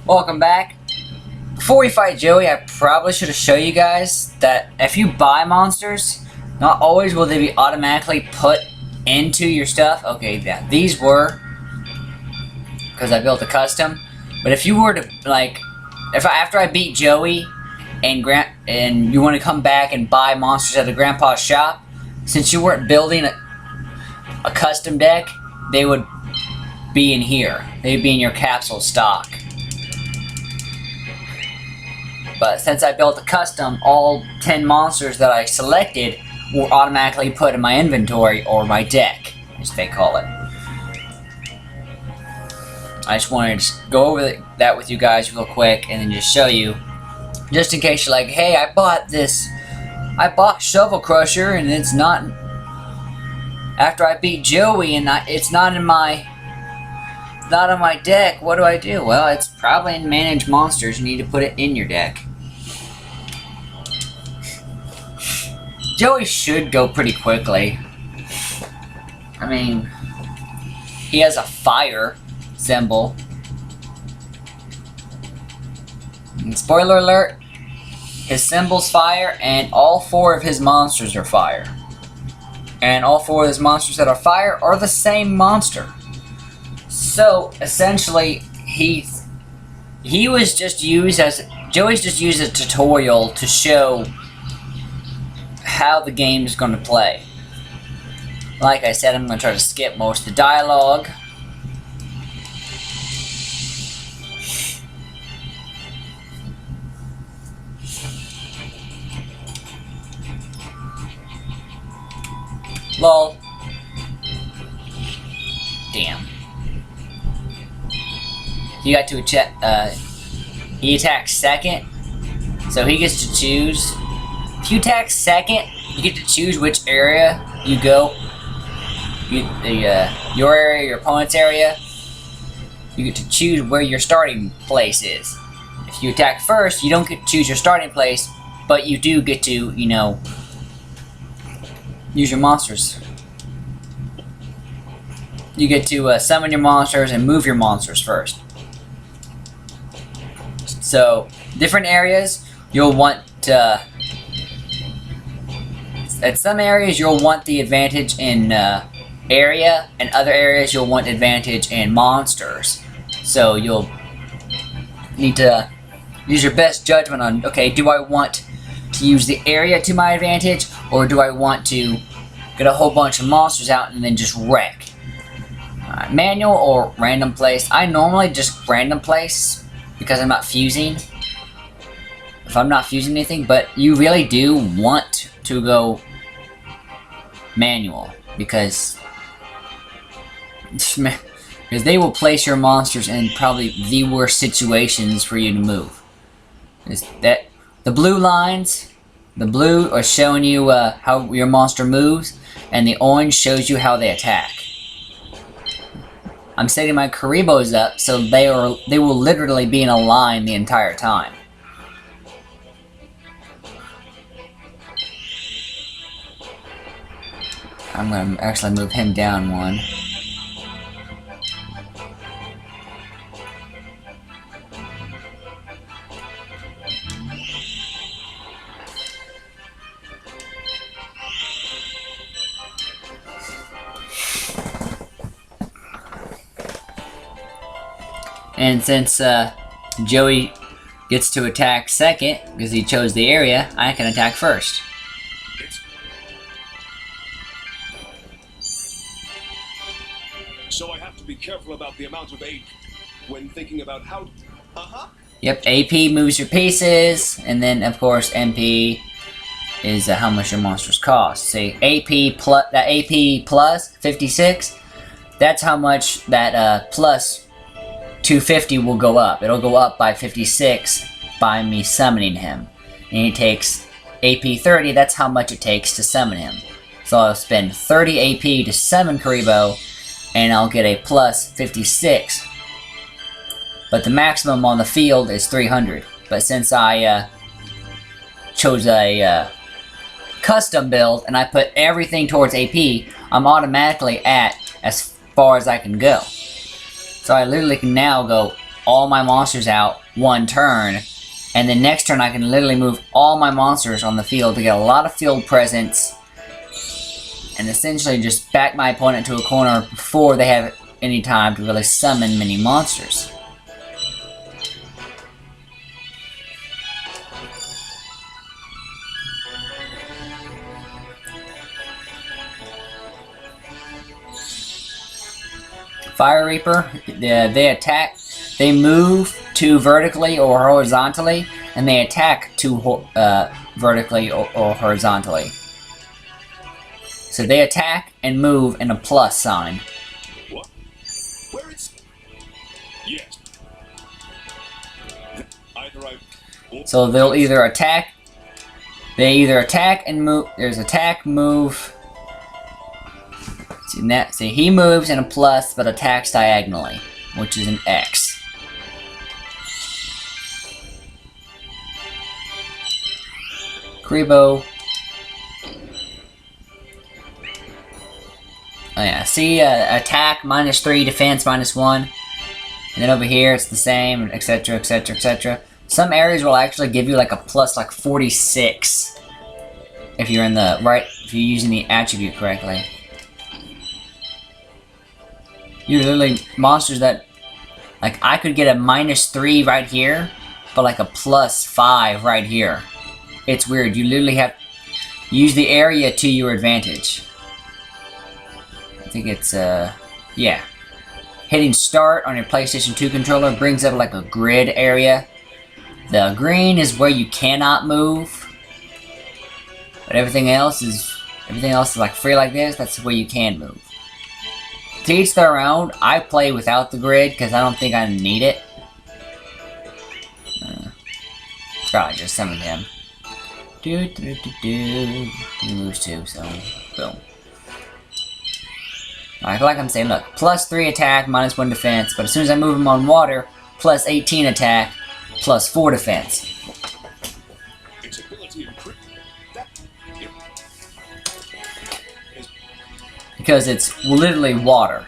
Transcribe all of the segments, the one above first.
Welcome back. Before we fight Joey, I probably should have shown you guys that if you buy monsters, not always will they be automatically put into your stuff. Okay, yeah, these were, because I built a custom. But if you were to, like, after I beat Joey and you want to come back and buy monsters at the grandpa's shop, since you weren't building a custom deck, they would be in here. They'd be in your capsule stock. But since I built a custom, all 10 monsters that I selected were automatically put in my inventory, or my deck, as they call it. I just wanted to go over that with you guys real quick and then just show you, just in case you're like, hey, I bought Shovel Crusher and it's not, after I beat Joey and it's not in my deck, what do I do? Well, it's probably in Manage Monsters. You need to put it in your deck. Joey should go pretty quickly. I mean, he has a fire symbol. And spoiler alert, his symbol's fire and all 4 of his monsters are fire. And all 4 of his monsters that are fire are the same monster. So essentially, he was just used as Joey's just used a tutorial to show how the game is going to play. Like I said, I'm going to try to skip most of the dialogue. Lol. Damn. You got to check. He attacks second, so he gets to choose. If you attack second, you get to choose which area you go. Your area, your opponent's area. You get to choose where your starting place is. If you attack first, you don't get to choose your starting place, but you do get to, you know, use your monsters. You get to summon your monsters and move your monsters first. So, different areas, you'll want to... At some areas, you'll want the advantage in area, and other areas, you'll want advantage in monsters. So, you'll need to use your best judgment on, okay, do I want to use the area to my advantage, or do I want to get a whole bunch of monsters out and then just wreck? Manual or random place. I normally just random place because I'm not fusing. If I'm not fusing anything, but you really do want to go manual because they will place your monsters in probably the worst situations for you to move. The blue lines, the blue are showing you how your monster moves, and the orange shows you how they attack. I'm setting my Karibos up so they will literally be in a line the entire time. I'm gonna actually move him down one. And since Joey gets to attack second, because he chose the area, I can attack first. So I have to be careful about the amount of AP when thinking about how... Yep, AP moves your pieces, and then of course MP is how much your monsters cost. See, AP plus, that AP plus 56, that's how much that plus 250 will go up. It'll go up by 56 by me summoning him. And he takes AP 30, that's how much it takes to summon him. So I'll spend 30 AP to summon Karibo, and I'll get a plus 56. But the maximum on the field is 300. But since I chose a custom build and I put everything towards AP, I'm automatically at as far as I can go. So I literally can now go all my monsters out one turn. And the next turn I can literally move all my monsters on the field to get a lot of field presence. And essentially just back my opponent to a corner before they have any time to really summon many monsters. Fire Reaper, they attack, they move to vertically or horizontally, and they attack to vertically or horizontally. So they attack and move in a plus sign. What? Where is? Yes. Either I. So they'll either attack. They either attack and move. There's attack, move. See, he moves in a plus, but attacks diagonally, which is an X. Kribo. Oh yeah, see, attack -3, defense -1. And then over here it's the same, etc, etc, etc. Some areas will actually give you like a plus like 46 if you're in the right, if you're using the attribute correctly. You literally, monsters that, like I could get a -3 right here, but like a +5 right here. It's weird, you literally have to use the area to your advantage. I think it's, yeah. Hitting start on your PlayStation 2 controller brings up like a grid area. The green is where you cannot move. But everything else is like free like this, that's where you can move. To each their own, I play without the grid because I don't think I need it. Probably just summon him. He moves too, so boom. Alright, like I'm saying, look, +3 attack, -1 defense, but as soon as I move him on water, +18 attack, +4 defense. Its ability increased. Because it's literally water.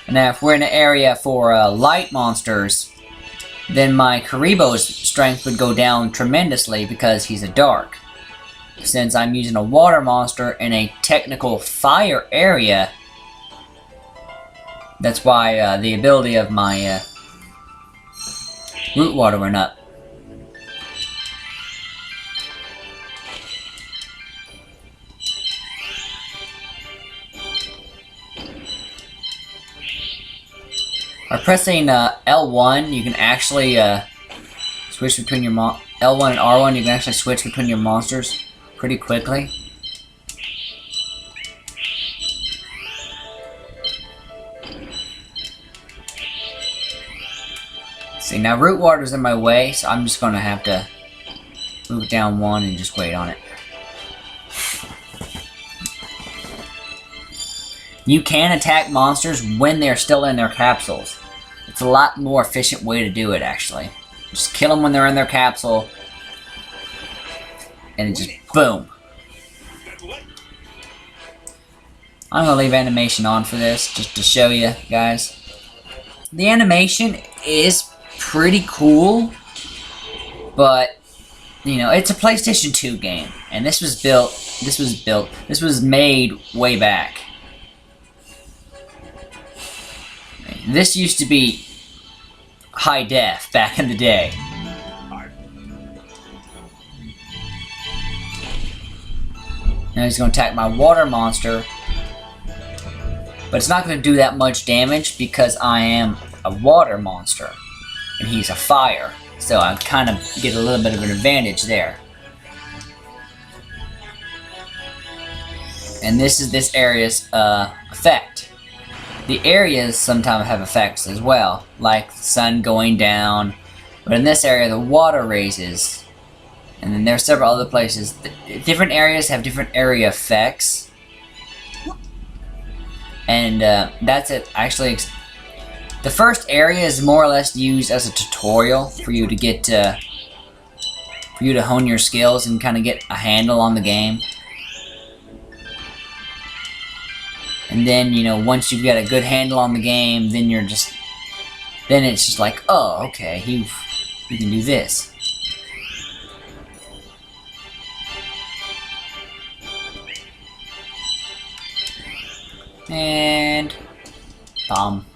Now, if we're in an area for light monsters, then my Karibo's strength would go down tremendously because he's a dark. Since I'm using a water monster in a technical fire area, that's why the ability of my root water went up. By pressing L1, you can actually switch between your L1 and R1. You can actually switch between your monsters pretty quickly. See, now root water's in my way, so I'm just gonna have to move it down 1 and just wait on it. You can attack monsters when they're still in their capsules. It's a lot more efficient way to do it, actually. Just kill them when they're in their capsule, and it just boom. I'm gonna leave animation on for this, just to show you guys. The animation is pretty cool, but you know, it's a PlayStation 2 game, and this was made way back. This used to be high def back in the day. Now he's going to attack my water monster. But it's not going to do that much damage because I am a water monster. And he's a fire. So I kind of get a little bit of an advantage there. And this is this area's effect. The areas sometimes have effects as well, like the sun going down, but in this area the water raises. And then there are several other places. Different areas have different area effects. And that's it. Actually, the first area is more or less used as a tutorial for you to get for you to hone your skills and kind of get a handle on the game. And then, you know, once you've got a good handle on the game, then it's just like, oh, okay, you can do this. And bomb.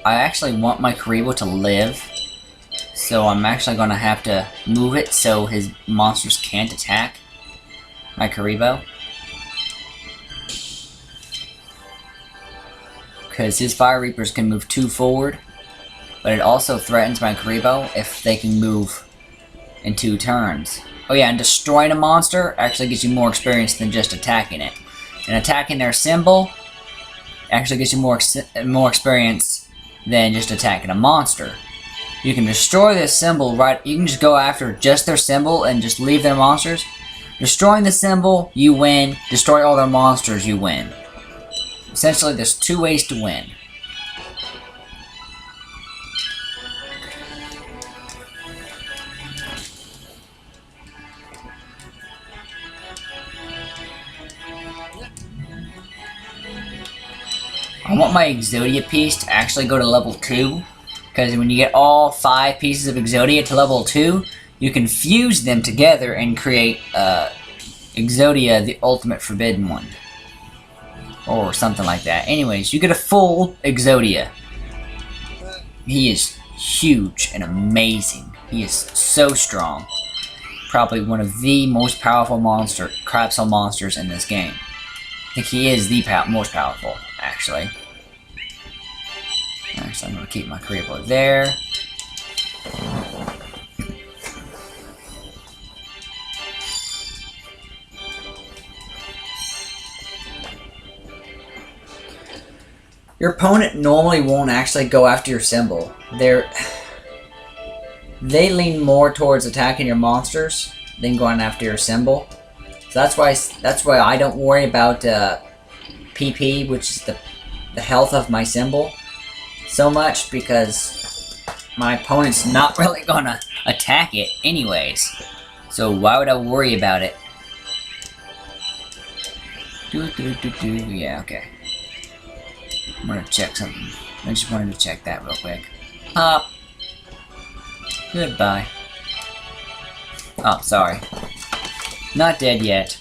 I actually want my Karibo to live, so I'm actually going to have to move it so his monsters can't attack my Karibo. Because his Fire Reapers can move 2 forward, but it also threatens my Karibo if they can move in 2 turns. Oh yeah, and destroying a monster actually gives you more experience than just attacking it. And attacking their symbol actually gives you more experience than just attacking a monster. You can destroy this symbol, right? You can just go after just their symbol and just leave their monsters. Destroying the symbol, you win. Destroy all their monsters, you win. Essentially, there's 2 ways to win. I want my Exodia piece to actually go to level 2, because when you get all 5 pieces of Exodia to level 2, you can fuse them together and create Exodia, the ultimate forbidden one. Or something like that. Anyways, you get a full Exodia. He is huge and amazing. He is so strong. Probably one of the most powerful Capsule monsters in this game. I think he is the most powerful, actually. Alright, so I'm going to keep my Karibo there. Your opponent normally won't actually go after your symbol. They lean more towards attacking your monsters than going after your symbol. So that's why I don't worry about PP, which is the health of my symbol, so much, because my opponent's not really gonna attack it anyways. So why would I worry about it? Yeah, okay. I'm gonna check something. I just wanted to check that real quick. Goodbye. Oh, sorry. Not dead yet.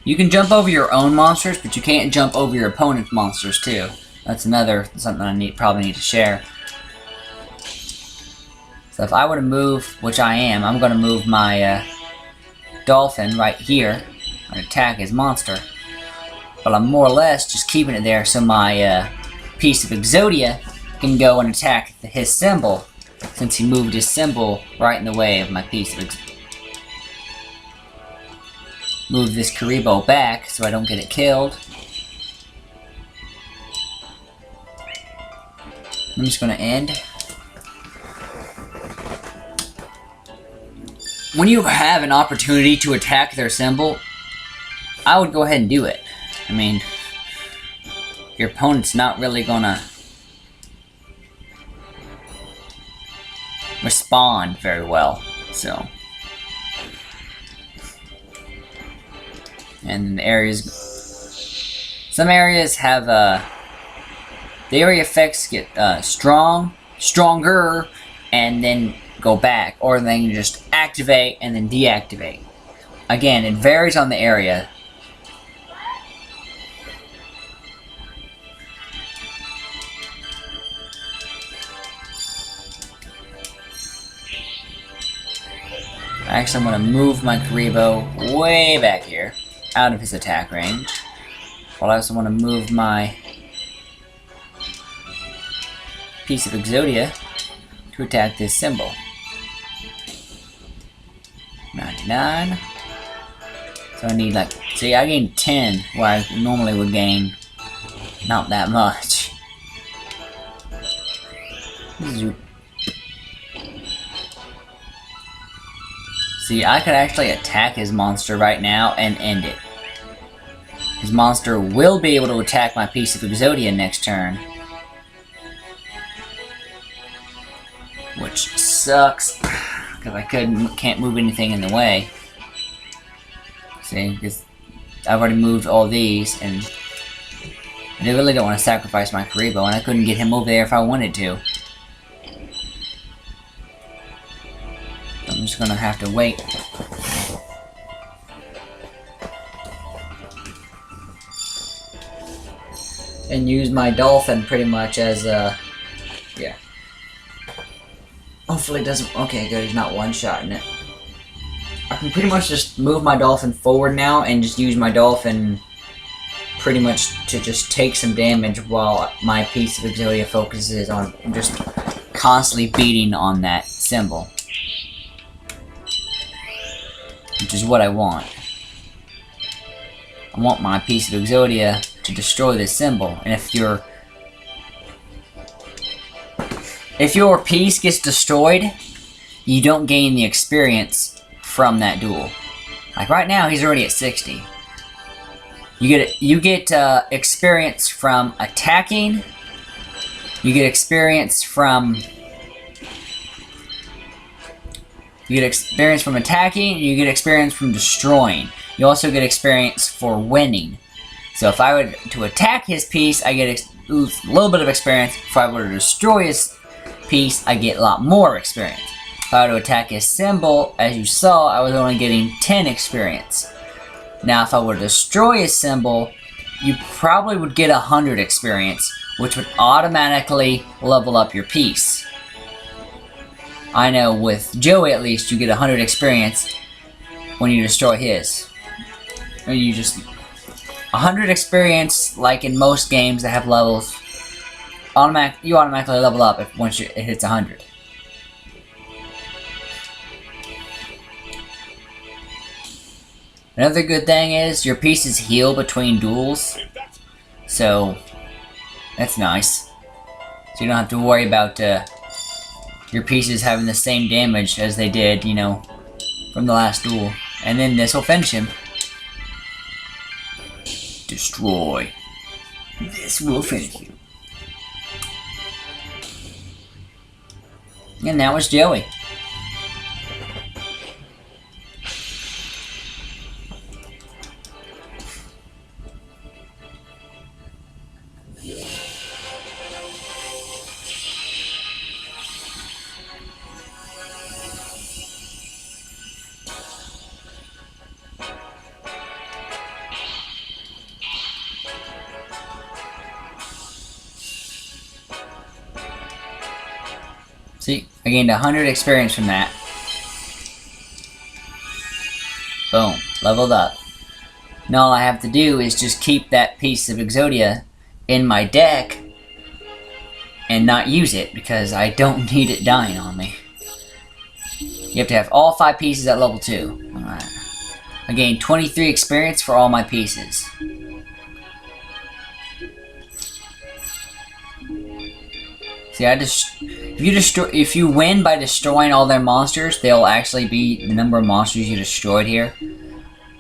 You can jump over your own monsters, but you can't jump over your opponent's monsters too. That's something I probably need to share. So if I were to move, which I am, I'm going to move my dolphin right here and attack his monster. But I'm more or less just keeping it there so my piece of Exodia can go and attack his symbol, since he moved his symbol right in the way of my piece of Move this Karibo back so I don't get it killed. I'm just going to end. When you have an opportunity to attack their symbol, I would go ahead and do it. I mean, your opponent's not really gonna respond very well, so. And the areas, some areas have, the area effects get stronger, and then go back, or they can just activate and then deactivate. Again, it varies on the area. Actually, I'm going to move my Karibo way back here, out of his attack range. While I also want to move my piece of Exodia to attack this symbol. 99. So I need see, I gained 10 where I normally would gain not that much. Zoop. See, I could actually attack his monster right now and end it. His monster will be able to attack my piece of Exodia next turn. Which sucks, because I can't move anything in the way. See, because I've already moved all these, and I really don't want to sacrifice my Karibo, and I couldn't get him over there if I wanted to. I'm just gonna have to wait. And use my dolphin pretty much as a... yeah. Hopefully it doesn't... okay, good, he's not one-shotting it. I can pretty much just move my dolphin forward now and just use my dolphin pretty much to just take some damage while my piece of Exodia focuses on just constantly beating on that symbol. Which is what I want. I want my piece of Exodia to destroy this symbol, and if your piece gets destroyed, you don't gain the experience from that duel. Like right now, he's already at 60. You get experience from attacking. You get experience from attacking. You get experience from destroying. You also get experience for winning. So if I were to attack his piece, I get a little bit of experience. If I were to destroy his piece, I get a lot more experience. If I were to attack his symbol, as you saw, I was only getting 10 experience. Now if I were to destroy his symbol, you probably would get 100 experience, which would automatically level up your piece. I know with Joey at least, you get 100 experience when you destroy his. Or you just... 100 experience, like in most games that have levels, you automatically level up once it hits 100. Another good thing is your pieces heal between duels, so that's nice. So you don't have to worry about your pieces having the same damage as they did, you know, from the last duel. And then this will finish him. Destroy. This will finish you. And that was Joey. See, I gained 100 experience from that. Boom, leveled up. Now all I have to do is just keep that piece of Exodia in my deck and not use it because I don't need it dying on me. You have to have all 5 pieces at level 2. Alright. I gained 23 experience for all my pieces. See, if you win by destroying all their monsters, they'll actually be the number of monsters you destroyed here.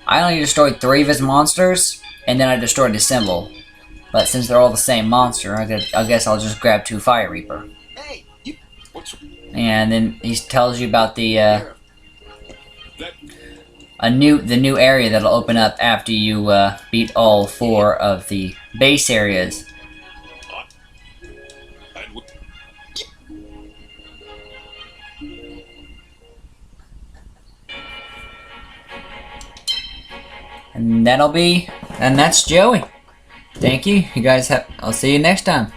I only destroyed 3 of his monsters, and then I destroyed the symbol. But since they're all the same monster, I guess I'll just grab 2 Fire Reaper. Hey, and then he tells you about the new area that'll open up after you beat all 4 of the base areas. And that's Joey. Thank you. You guys have, I'll see you next time.